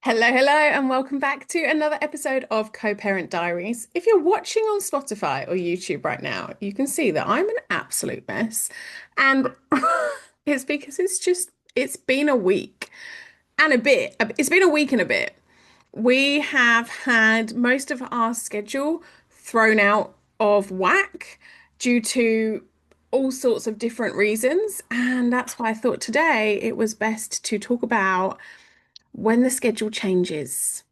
Hello, hello, and welcome back to another episode of Co-Parent Diaries. If you're watching on Spotify or YouTube right now, you can see that I'm an absolute mess. And it's because it's been a week and a bit. It's been a week and a bit. We have had most of our schedule thrown out of whack due to all sorts of different reasons. And that's why I thought today it was best to talk about when the schedule changes,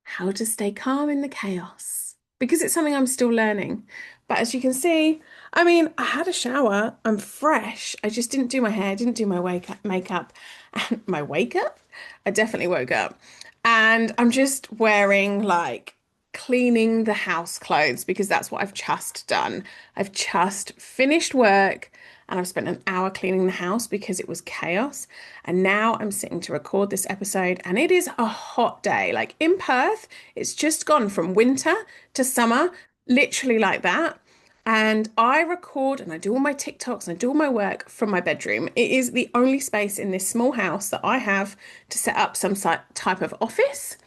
how to stay calm in the chaos, because it's something I'm still learning. But as you can see, I had a shower, I'm fresh. I just didn't do my hair, didn't do my wake up makeup, and my wake up. I definitely woke up, and I'm just wearing like cleaning the house clothes because that's what I've just done. I've just finished work and I've spent an hour cleaning the house because it was chaos. And now I'm sitting to record this episode, and it is a hot day. Like in Perth, it's just gone from winter to summer, literally like that. And I record and I do all my TikToks and I do all my work from my bedroom. It is the only space in this small house that I have to set up some type of office.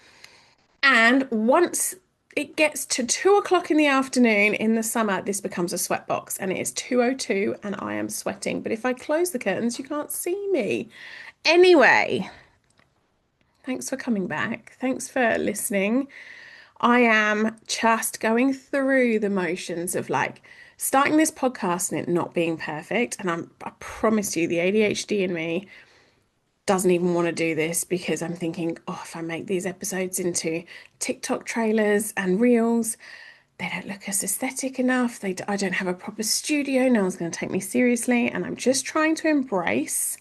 And once it gets to 2 o'clock in the afternoon in the summer, this becomes a sweatbox, and it is 2:02 and I am sweating. But if I close the curtains, you can't see me. Anyway, thanks for coming back. Thanks for listening. I am just going through the motions of like starting this podcast and it not being perfect. And I promise you, the ADHD in me doesn't even want to do this because I'm thinking, oh, if I make these episodes into TikTok trailers and reels, they don't look as aesthetic enough. I don't have a proper studio. No one's going to take me seriously. And I'm just trying to embrace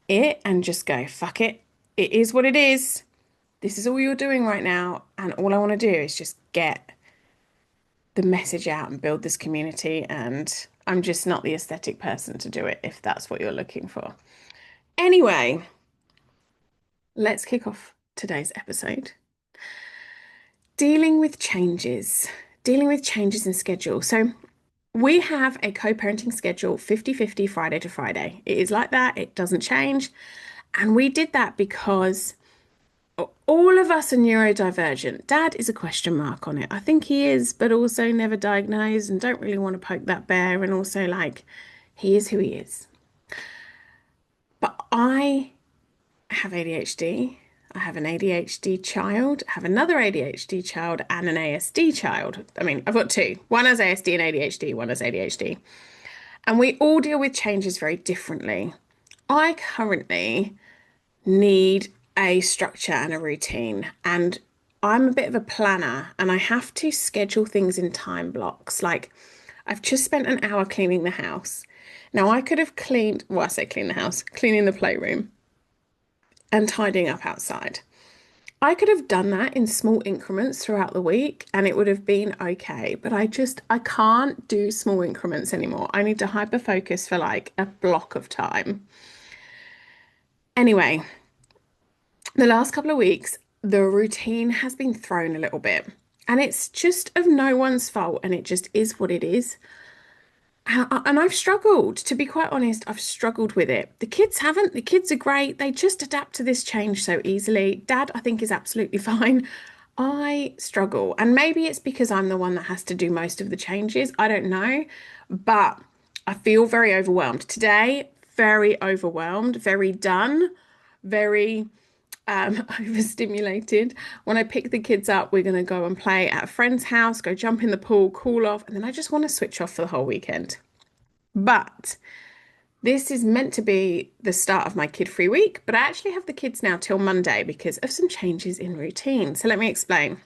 it and just go, fuck it. It is what it is. This is all you're doing right now. And all I want to do is just get the message out and build this community. And I'm just not the aesthetic person to do it if that's what you're looking for. Anyway, let's kick off today's episode. Dealing with changes, dealing with changes in schedule. So we have a co-parenting schedule 50-50 Friday to Friday. It is like that, it doesn't change. And we did that because all of us are neurodivergent. Dad is a question mark on it. I think he is, but also never diagnosed and don't really want to poke that bear. And also, like, he is who he is. But I have ADHD. I have an ADHD child, I have another ADHD child, and an ASD child. I mean, I've got two. One has ASD and ADHD, one has ADHD. And we all deal with changes very differently. I currently need a structure and a routine. And I'm a bit of a planner and I have to schedule things in time blocks. Like I've just spent an hour cleaning the house. Now I could have cleaned, well, I say clean the house, cleaning the playroom and tidying up outside. I could have done that in small increments throughout the week and it would have been okay. But I can't do small increments anymore. I need to hyper focus for like a block of time. Anyway, the last couple of weeks, the routine has been thrown a little bit, and it's just of no one's fault, and it just is what it is. And I've struggled, to be quite honest, I've struggled with it. The kids haven't. The kids are great. They just adapt to this change so easily. Dad, I think, is absolutely fine. I struggle, and maybe it's because I'm the one that has to do most of the changes. I don't know, but I feel very overwhelmed today, very overwhelmed, very done, very overstimulated. When I pick the kids up, we're going to go and play at a friend's house, go jump in the pool, cool off, and then I just want to switch off for the whole weekend. But this is meant to be the start of my kid-free week, but I actually have the kids now till Monday because of some changes in routine. So let me explain.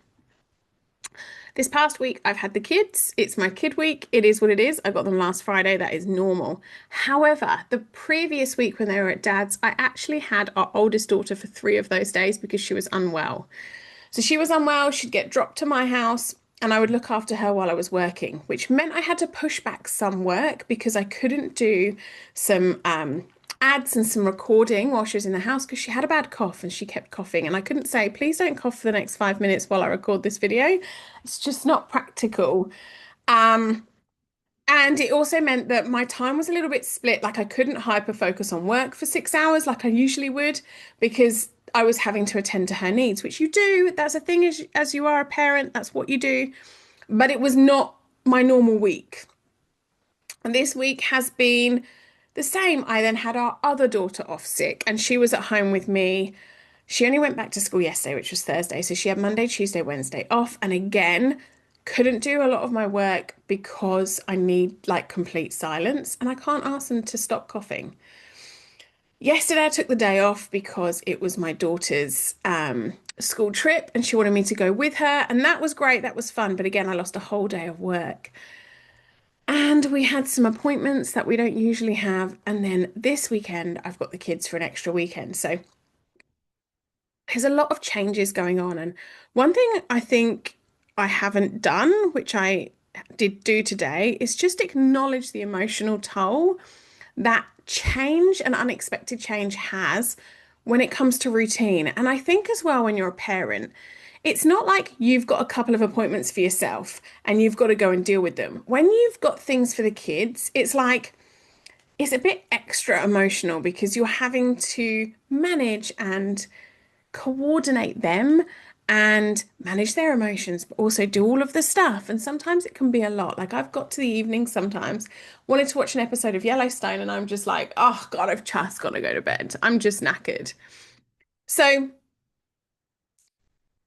This past week, I've had the kids. It's my kid week. It is what it is. I got them last Friday. That is normal. However, the previous week when they were at dad's, I actually had our oldest daughter for 3 of those days because she was unwell. So she was unwell. She'd get dropped to my house and I would look after her while I was working, which meant I had to push back some work because I couldn't do some ads and some recording while she was in the house because she had a bad cough and she kept coughing. And I couldn't say, please don't cough for the next 5 minutes while I record this video. It's just not practical. Um, and it also meant that my time was a little bit split. Like I couldn't hyper focus on work for 6 hours like I usually would because I was having to attend to her needs, which you do. That's a thing as you are a parent, that's what you do. But it was not my normal week. And this week has been the same. I then had our other daughter off sick, and she was at home with me. She only went back to school yesterday, which was Thursday. So she had Monday, Tuesday, Wednesday off. And again, couldn't do a lot of my work because I need like complete silence and I can't ask them to stop coughing. Yesterday, I took the day off because it was my daughter's school trip and she wanted me to go with her. And that was great. That was fun. But again, I lost a whole day of work. And we had some appointments that we don't usually have. And then this weekend, I've got the kids for an extra weekend. So there's a lot of changes going on. And one thing I think I haven't done, which I did do today, is just acknowledge the emotional toll that change and unexpected change has when it comes to routine. And I think as well, when you're a parent, it's not like you've got a couple of appointments for yourself and you've got to go and deal with them. When you've got things for the kids, it's like it's a bit extra emotional because you're having to manage and coordinate them and manage their emotions, but also do all of the stuff. And sometimes it can be a lot. Like I've got to the evening sometimes, wanted to watch an episode of Yellowstone, and I'm just like, oh God, I've just got to go to bed. I'm just knackered. So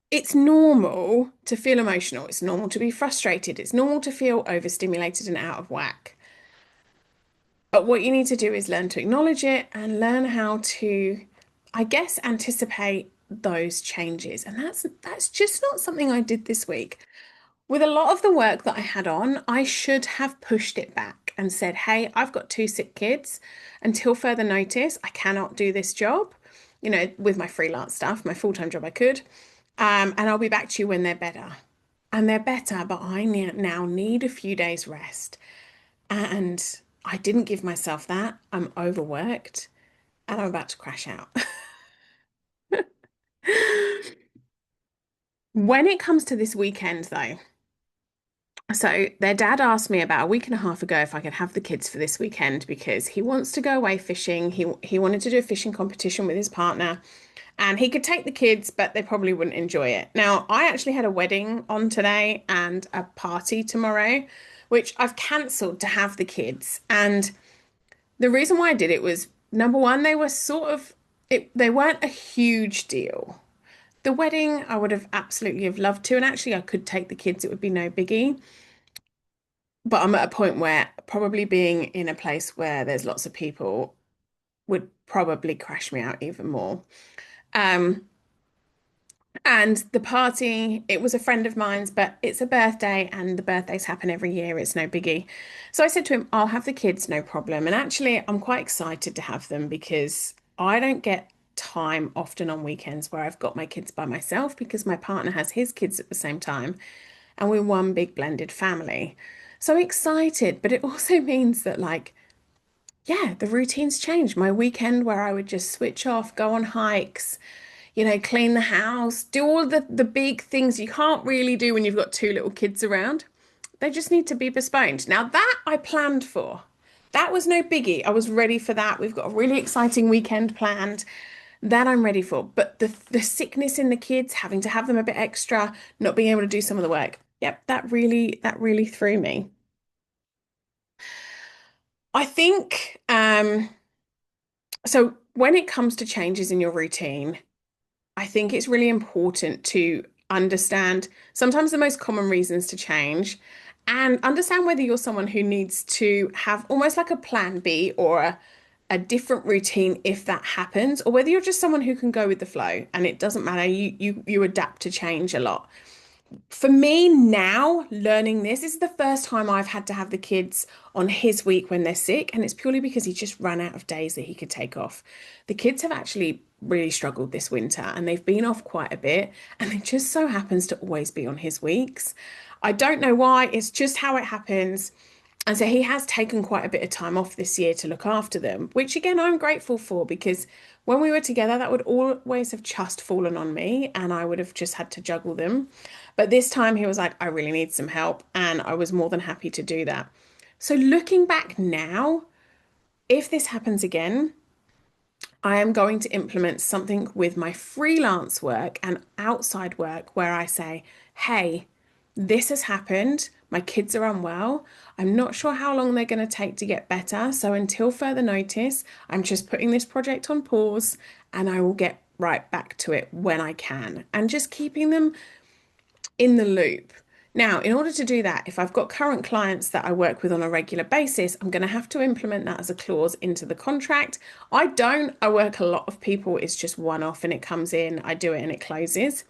it's normal to feel emotional. It's normal to be frustrated. It's normal to feel overstimulated and out of whack. But what you need to do is learn to acknowledge it and learn how to, I guess, anticipate those changes. And that's just not something I did this week. With a lot of the work that I had on, I should have pushed it back and said, hey, I've got two sick kids. Until further notice, I cannot do this job. You know, with my freelance stuff, my full-time job, I could. And I'll be back to you when they're better. And they're better, but I now need a few days rest. And I didn't give myself that. I'm overworked and I'm about to crash out. When it comes to this weekend, though, so their dad asked me about a week and a half ago if I could have the kids for this weekend because he wants to go away fishing. He wanted to do a fishing competition with his partner and he could take the kids, but they probably wouldn't enjoy it. Now, I actually had a wedding on today and a party tomorrow, which I've cancelled to have the kids. And the reason why I did it was number one, they were sort of they weren't a huge deal. The wedding, I would have absolutely have loved to, and actually I could take the kids, it would be no biggie. But I'm at a point where probably being in a place where there's lots of people would probably crash me out even more. Um, and the party, it was a friend of mine's, but it's a birthday and the birthdays happen every year. It's no biggie. So I said to him, I'll have the kids, no problem. And actually, I'm quite excited to have them because I don't get time often on weekends where I've got my kids by myself because my partner has his kids at the same time and we're one big blended family. So excited, but it also means that like yeah, the routines change. My weekend where I would just switch off, go on hikes, you know, clean the house, do all the big things you can't really do when you've got two little kids around. They just need to be postponed. Now that I planned for. That was no biggie. I was ready for that. We've got a really exciting weekend planned that I'm ready for. But the sickness in the kids, having to have them a bit extra, not being able to do some of the work. Yep, that really threw me. I think so when it comes to changes in your routine, I think it's really important to understand sometimes the most common reasons to change and understand whether you're someone who needs to have almost like a plan B or a different routine if that happens, or whether you're just someone who can go with the flow and it doesn't matter. You adapt to change a lot. For me now, learning this is the first time I've had to have the kids on his week when they're sick, and it's purely because he just ran out of days that he could take off. The kids have actually really struggled this winter and they've been off quite a bit, and it just so happens to always be on his weeks. I don't know why, it's just how it happens. And so he has taken quite a bit of time off this year to look after them, which again, I'm grateful for because when we were together, that would always have just fallen on me and I would have just had to juggle them. But this time he was like, I really need some help. And I was more than happy to do that. So looking back now, if this happens again, I am going to implement something with my freelance work and outside work where I say, hey, this has happened. My kids are unwell. I'm not sure how long they're going to take to get better. So until further notice, I'm just putting this project on pause and I will get right back to it when I can. And just keeping them in the loop. Now, in order to do that, if I've got current clients that I work with on a regular basis, I'm going to have to implement that as a clause into the contract. I don't, I work a lot of people, it's just one off and it comes in, I do it and it closes.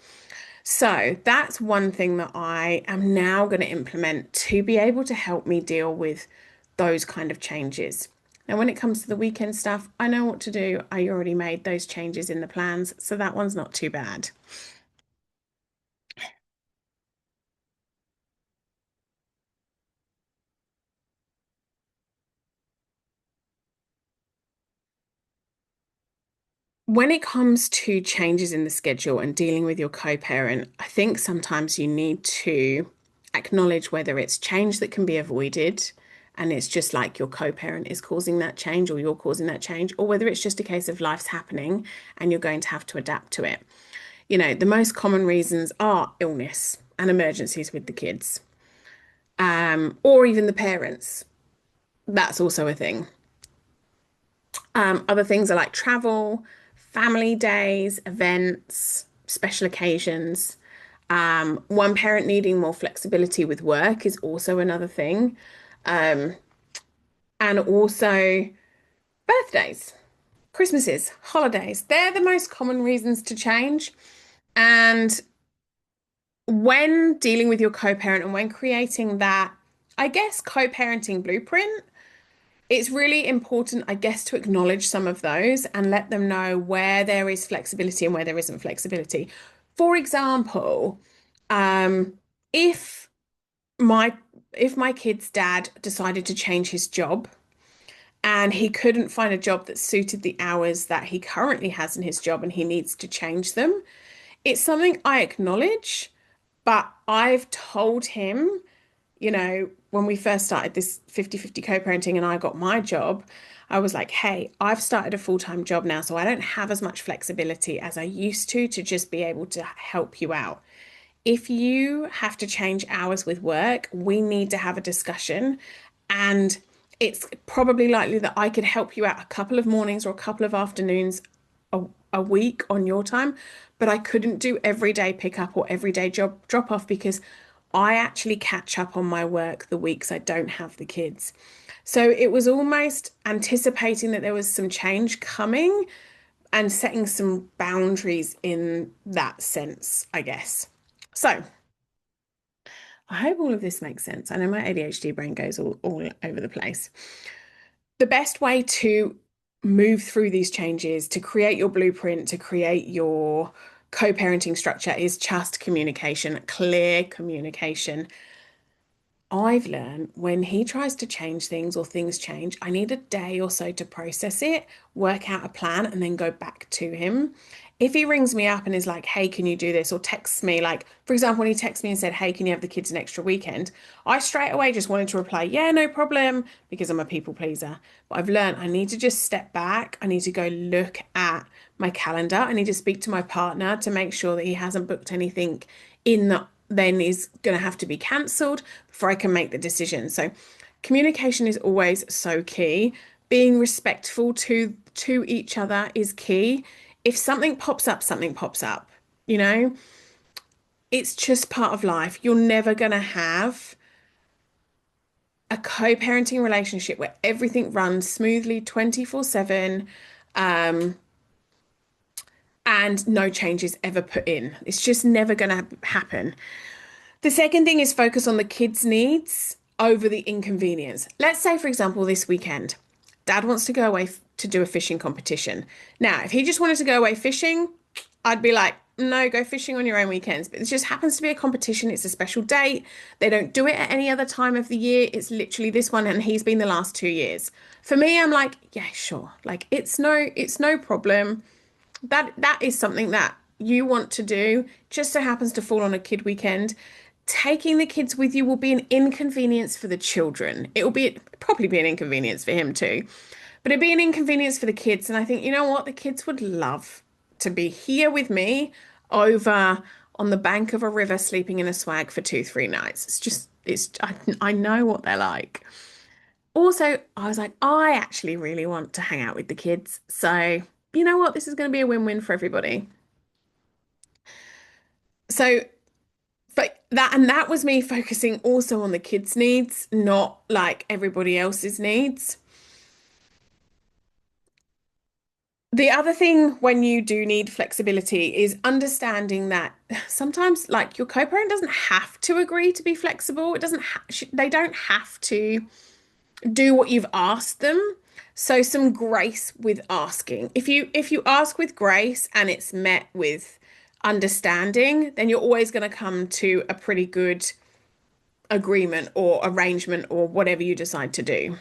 So that's one thing that I am now going to implement to be able to help me deal with those kind of changes. Now, when it comes to the weekend stuff, I know what to do. I already made those changes in the plans, so that one's not too bad. When it comes to changes in the schedule and dealing with your co-parent, I think sometimes you need to acknowledge whether it's change that can be avoided and it's just like your co-parent is causing that change or you're causing that change, or whether it's just a case of life's happening and you're going to have to adapt to it. You know, the most common reasons are illness and emergencies with the kids, or even the parents. That's also a thing. Other things are like travel, family days, events, special occasions. One parent needing more flexibility with work is also another thing. Um, and also birthdays, Christmases, holidays. They're the most common reasons to change. And when dealing with your co-parent and when creating that, I guess, co-parenting blueprint, it's really important, I guess, to acknowledge some of those and let them know where there is flexibility and where there isn't flexibility. For example, um, if my if my kid's dad decided to change his job and he couldn't find a job that suited the hours that he currently has in his job and he needs to change them, it's something I acknowledge, but I've told him, you know, when we first started this 50-50 co-parenting and I got my job, I was like, hey, I've started a full-time job now, so I don't have as much flexibility as I used to just be able to help you out. If you have to change hours with work, we need to have a discussion. And it's probably likely that I could help you out a couple of mornings or a couple of afternoons a week on your time, but I couldn't do everyday pickup or everyday job drop off because I actually catch up on my work the weeks I don't have the kids. So it was almost anticipating that there was some change coming and setting some boundaries in that sense, I guess. So I hope all of this makes sense. I know my ADHD brain goes all over the place. The best way to move through these changes, to create your blueprint, to create your co-parenting structure is just communication, clear communication. I've learned when he tries to change things or things change, I need a day or so to process it, work out a plan, and then go back to him. If he rings me up and is like, hey, can you do this? Or texts me, like, for example, when he texted me and said, hey, can you have the kids an extra weekend? I straight away just wanted to reply, yeah, no problem, because I'm a people pleaser. But I've learned I need to just step back. I need to go look at my calendar. I need to speak to my partner to make sure that he hasn't booked anything in that then is going to have to be cancelled before I can make the decision. So communication is always so key. Being respectful to each other is key. If something pops up, something pops up. You know, it's just part of life. You're never going to have a co-parenting relationship where everything runs smoothly 24/7, um, and no change is ever put in. It's just never going to happen. The second thing is focus on the kids' needs over the inconvenience. Let's say, for example, this weekend, Dad wants to go away to do a fishing competition. Now, if he just wanted to go away fishing, I'd be like, no, go fishing on your own weekends. But it just happens to be a competition. It's a special date. They don't do it at any other time of the year. It's literally this one, and he's been the last 2 years. For me, I'm like, yeah, sure. Like it's no problem. That is something that you want to do. Just so happens to fall on a kid weekend. Taking the kids with you will be an inconvenience for the children. It will be probably be an inconvenience for him too. But it'd be an inconvenience for the kids. And I think, you know what? The kids would love to be here with me over on the bank of a river sleeping in a swag for 2, 3 nights. I know what they're like. Also, I was like, I actually really want to hang out with the kids. So, you know what? This is going to be a win-win for everybody. So, that was me focusing also on the kids' needs, not like everybody else's needs. The other thing when you do need flexibility is understanding that sometimes like your co-parent doesn't have to agree to be flexible. It doesn't ha they don't have to do what you've asked them. So some grace with asking. If you ask with grace and it's met with understanding, then you're always going to come to a pretty good agreement or arrangement or whatever you decide to do.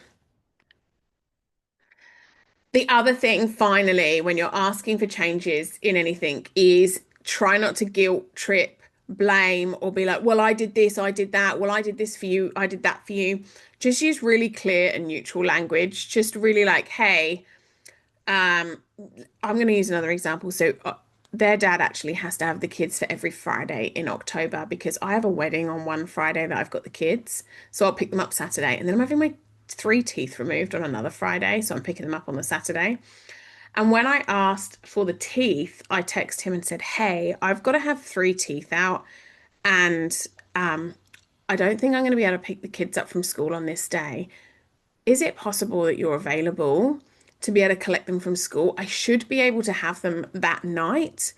The other thing, finally, when you're asking for changes in anything, is try not to guilt trip, blame, or be like, well, I did this, I did that, well, I did this for you, I did that for you. Just use really clear and neutral language. Just really like, hey, I'm going to use another example. So, their dad actually has to have the kids for every Friday in October because I have a wedding on one Friday that I've got the kids. So I'll pick them up Saturday and then I'm having my 3 teeth removed on another Friday. So I'm picking them up on the Saturday. And when I asked for the teeth, I texted him and said, hey, I've got to have 3 teeth out. And um, I don't think I'm going to be able to pick the kids up from school on this day. Is it possible that you're available to be able to collect them from school? I should be able to have them that night,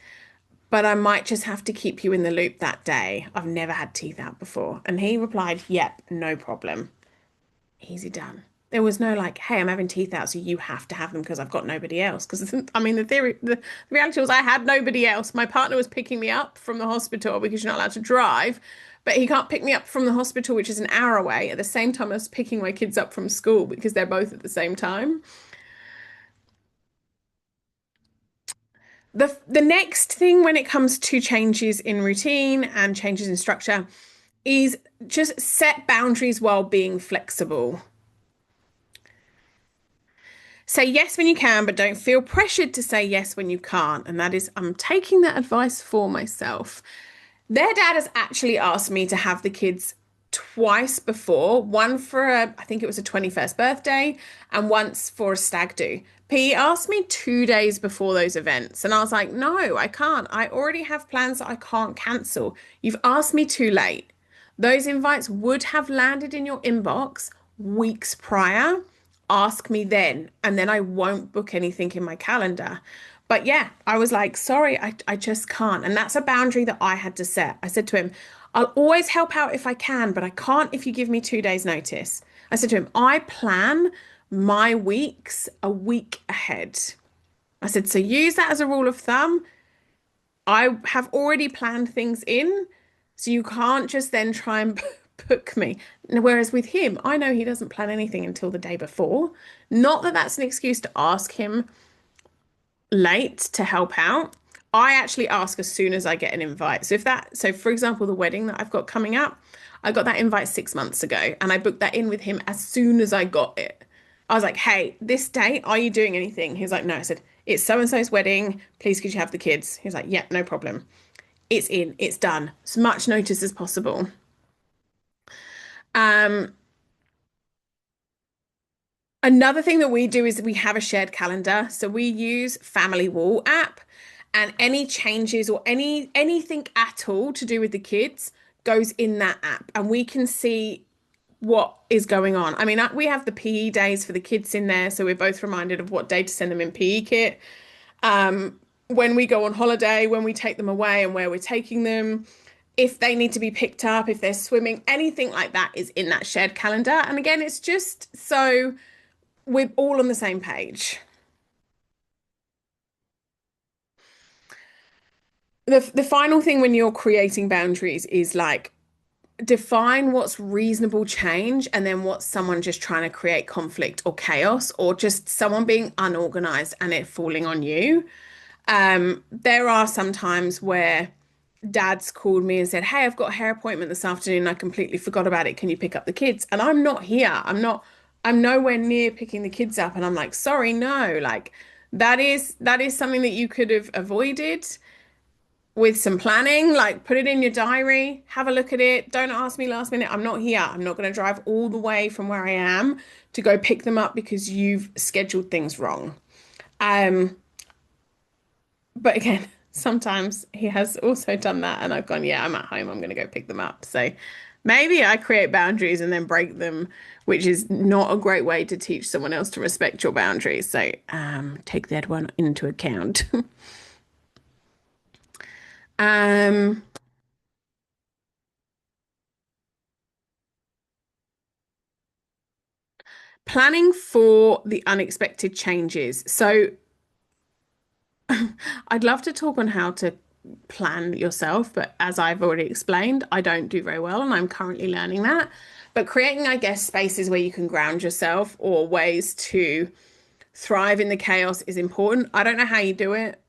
but I might just have to keep you in the loop that day. I've never had teeth out before. And he replied, yep, no problem. Easy done. There was no like, hey, I'm having teeth out, so you have to have them because I've got nobody else. Because I mean, the reality was I had nobody else. My partner was picking me up from the hospital because you're not allowed to drive, but he can't pick me up from the hospital, which is an hour away, at the same time as picking my kids up from school because they're both at the same time. The next thing when it comes to changes in routine and changes in structure is just set boundaries while being flexible. Say yes when you can, but don't feel pressured to say yes when you can't. And that is, I'm taking that advice for myself. Their dad has actually asked me to have the kids twice before, one for I think it was a 21st birthday, and once for a stag do. He asked me 2 days before those events, and I was like, no, I can't. I already have plans that I can't cancel. You've asked me too late. Those invites would have landed in your inbox weeks prior. Ask me then, and then I won't book anything in my calendar. But yeah, I was like, sorry, I just can't. And that's a boundary that I had to set. I said to him, I'll always help out if I can, but I can't if you give me 2 days' notice. I said to him, I plan my weeks a week ahead. I said, so use that as a rule of thumb. I have already planned things in, so you can't just then try and book me. Whereas with him, I know he doesn't plan anything until the day before. Not that that's an excuse to ask him late to help out. I actually ask as soon as I get an invite. So for example, the wedding that I've got coming up, I got that invite 6 months ago and I booked that in with him as soon as I got it. I was like, hey, this date, are you doing anything? He was like, no. I said, it's so and so's wedding. Please, could you have the kids? He was like, yeah, no problem. It's in, it's done. As much notice as possible. Um, Another thing that we do is we have a shared calendar. So we use Family Wall app and any changes or anything at all to do with the kids goes in that app and we can see what is going on. I mean, we have the PE days for the kids in there, so we're both reminded of what day to send them in PE kit. When we go on holiday, when we take them away and where we're taking them, if they need to be picked up, if they're swimming, anything like that is in that shared calendar. And again, it's just so we're all on the same page. The final thing when you're creating boundaries is like define what's reasonable change and then what's someone just trying to create conflict or chaos or just someone being unorganized and it falling on you. There are some times where dad's called me and said, hey, I've got a hair appointment this afternoon. I completely forgot about it. Can you pick up the kids? And I'm not here. I'm not. I'm nowhere near picking the kids up and I'm like, sorry, no, like that is something that you could have avoided with some planning, like put it in your diary, have a look at it. Don't ask me last minute. I'm not here. I'm not going to drive all the way from where I am to go pick them up because you've scheduled things wrong. Um, but again, sometimes he has also done that and I've gone, yeah, I'm at home. I'm going to go pick them up. So maybe I create boundaries and then break them, which is not a great way to teach someone else to respect your boundaries. So take that one into account. Um, Planning for the unexpected changes. So I'd love to talk on how to plan yourself, but as I've already explained, I don't do very well and I'm currently learning that. But creating, I guess, spaces where you can ground yourself or ways to thrive in the chaos is important. I don't know how you do it,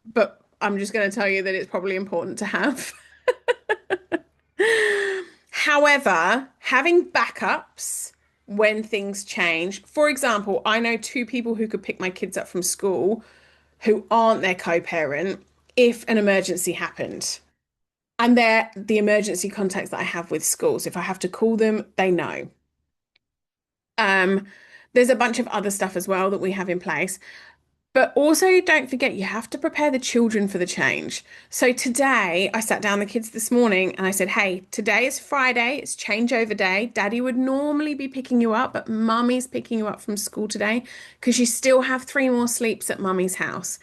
but I'm just going to tell you that it's probably important to have. However, having backups when things change. For example, I know two people who could pick my kids up from school who aren't their co-parent if an emergency happened. And they're the emergency contacts that I have with schools. If I have to call them, they know. Um, there's a bunch of other stuff as well that we have in place. But also, don't forget, you have to prepare the children for the change. So today, I sat down the kids this morning and I said, hey, today is Friday. It's changeover day. Daddy would normally be picking you up, but mummy's picking you up from school today because you still have three more sleeps at mummy's house.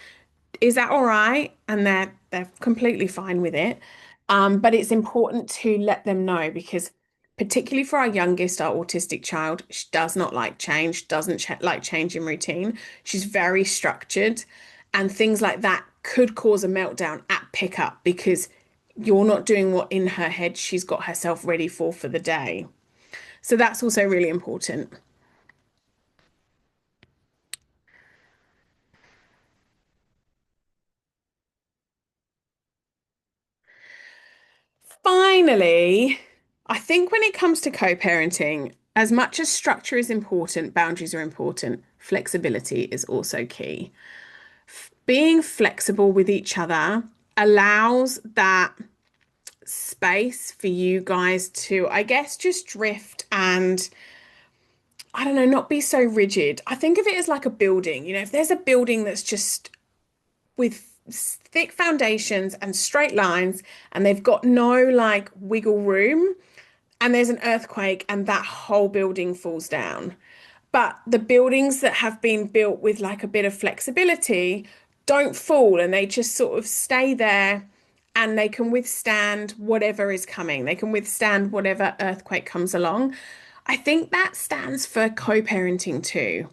Is that all right? And they're completely fine with it. But it's important to let them know because particularly for our youngest, our autistic child, she does not like change, doesn't ch like change in routine. She's very structured, and things like that could cause a meltdown at pickup because you're not doing what in her head she's got herself ready for the day. So that's also really important. Finally, I think when it comes to co-parenting, as much as structure is important, boundaries are important, flexibility is also key. Being flexible with each other allows that space for you guys to, I guess, just drift and, I don't know, not be so rigid. I think of it as like a building. If there's a building that's just with thick foundations and straight lines and they've got no like wiggle room, and there's an earthquake and that whole building falls down. But the buildings that have been built with like a bit of flexibility don't fall and they just sort of stay there and they can withstand whatever is coming. They can withstand whatever earthquake comes along. I think that stands for co-parenting too.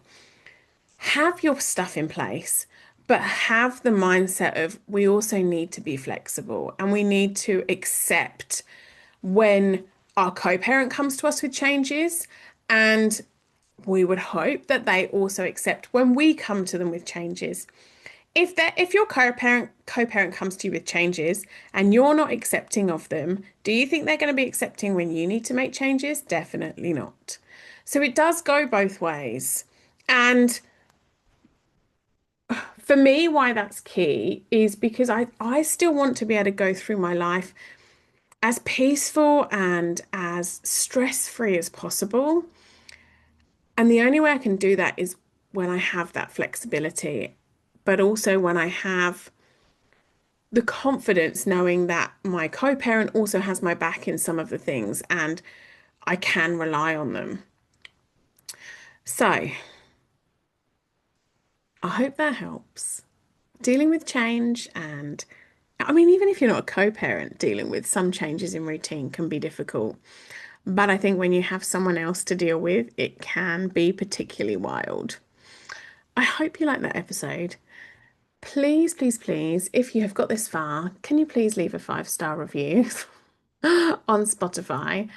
Have your stuff in place, but have the mindset of we also need to be flexible and we need to accept when our co-parent comes to us with changes, and we would hope that they also accept when we come to them with changes. If your co-parent comes to you with changes and you're not accepting of them, do you think they're going to be accepting when you need to make changes? Definitely not. So it does go both ways. And for me, why that's key is because I still want to be able to go through my life as peaceful and as stress-free as possible. And the only way I can do that is when I have that flexibility, but also when I have the confidence knowing that my co-parent also has my back in some of the things and I can rely on them. So I hope that helps. Dealing with change and I mean, even if you're not a co-parent, dealing with some changes in routine can be difficult. But I think when you have someone else to deal with, it can be particularly wild. I hope you liked that episode. Please, please, please, if you have got this far, can you please leave a 5-star review on Spotify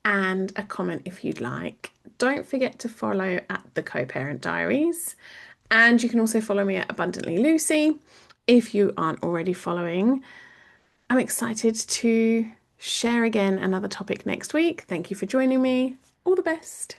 and a comment if you'd like. Don't forget to follow at the Co-Parent Diaries. And you can also follow me at Abundantly Lucy if you aren't already following. I'm excited to share again another topic next week. Thank you for joining me. All the best.